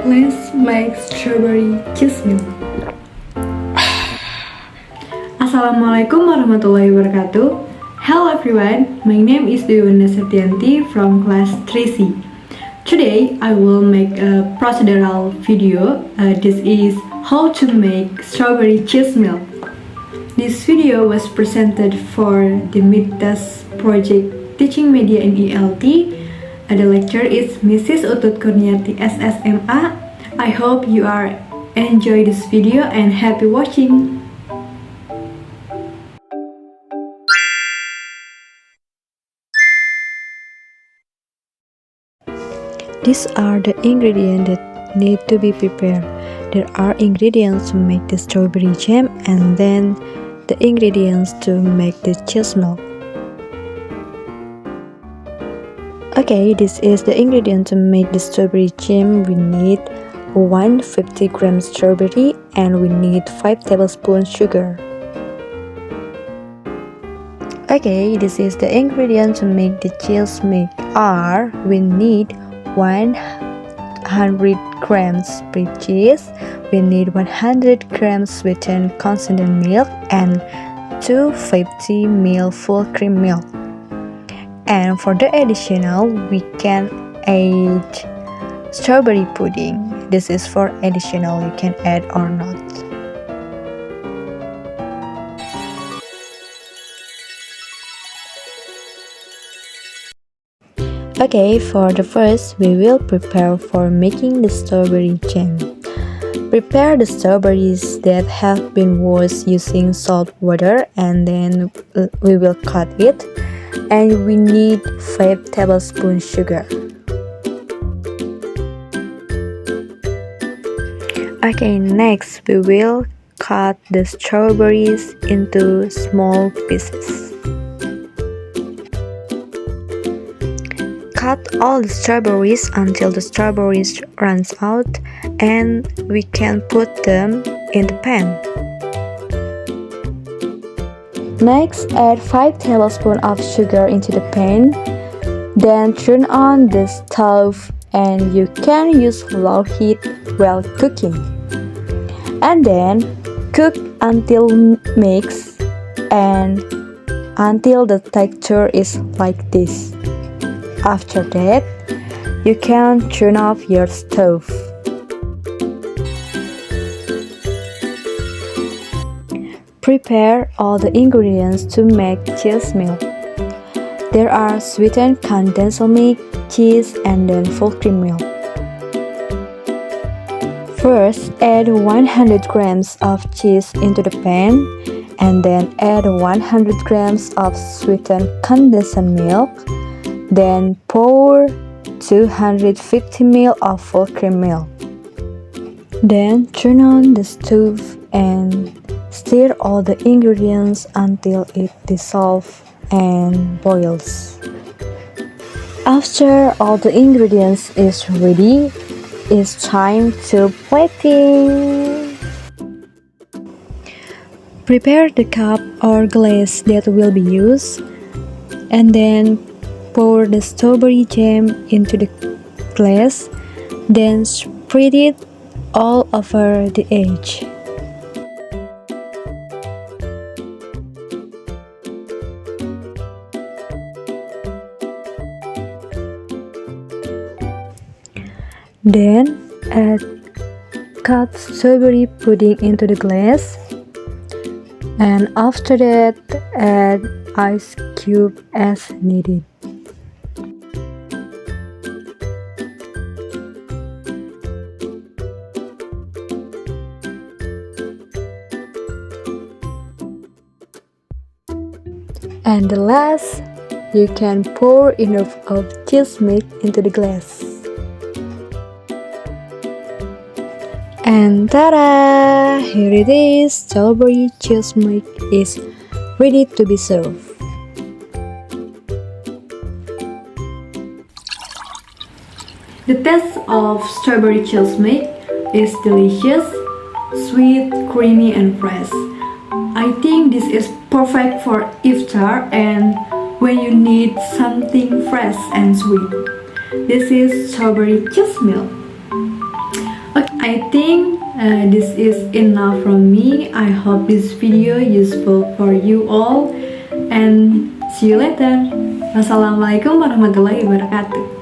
Let's make strawberry cheese milk. Assalamualaikum warahmatullahi wabarakatuh. Hello everyone, my name is Dwi Wanda Septiyanti from class 3C. Today I will make a procedural video. This is how to make strawberry cheese milk. This video was presented for the mid-test project Teaching Media in ELT. The lecturer is Mrs. Utut Kurniati SSMA. I hope you are enjoy this video and happy watching. These are the ingredients that need to be prepared. There are ingredients to make the strawberry jam and then the ingredients to make the cheese milk. Okay, this is the ingredient to make the strawberry jam. We need 150 grams strawberry and we need 5 tablespoons sugar. Okay, this is the ingredient to make the cheese milk. We need 100 grams spread cheese, we need 100 grams sweetened concentrated milk and 250 ml full cream milk. And for the additional, we can add strawberry pudding. This is for additional, you can add or not. Okay, for the first, we will prepare for making the strawberry jam. Prepare the strawberries that have been washed using salt water and then we will cut it. And we need 5 tablespoons sugar. Okay, next we will cut the strawberries into small pieces. Cut all the strawberries until the strawberries runs out and we can put them in the pan. Next, add 5 tablespoons of sugar into the pan. Then turn on the stove and you can use low heat while cooking. And then cook until mixed and until the texture is like this. After that, you can turn off your stove. Prepare all the ingredients to make cheese milk. There are sweetened condensed milk, cheese, and then full cream milk. First, add 100 grams of cheese into the pan, and then add 100 grams of sweetened condensed milk. Then pour 250 ml of full cream milk. Then turn on the stove and stir all the ingredients until it dissolves and boils. After all the ingredients is ready, it's time to plating. Prepare the cup or glass that will be used and then pour the strawberry jam into the glass, then spread it all over the edge. Then add cut strawberry pudding into the glass, and after that add ice cube as needed. And the last, you can pour enough of cheese milk into the glass. And ta-da! Here it is, strawberry cheese milk is ready to be served. The taste of strawberry cheese milk is delicious, sweet, creamy, and fresh. I think this is perfect for iftar and when you need something fresh and sweet. This is strawberry cheese milk. I think this is enough from me. I hope this video useful for you all and see you later. Wassalamualaikum warahmatullahi wabarakatuh.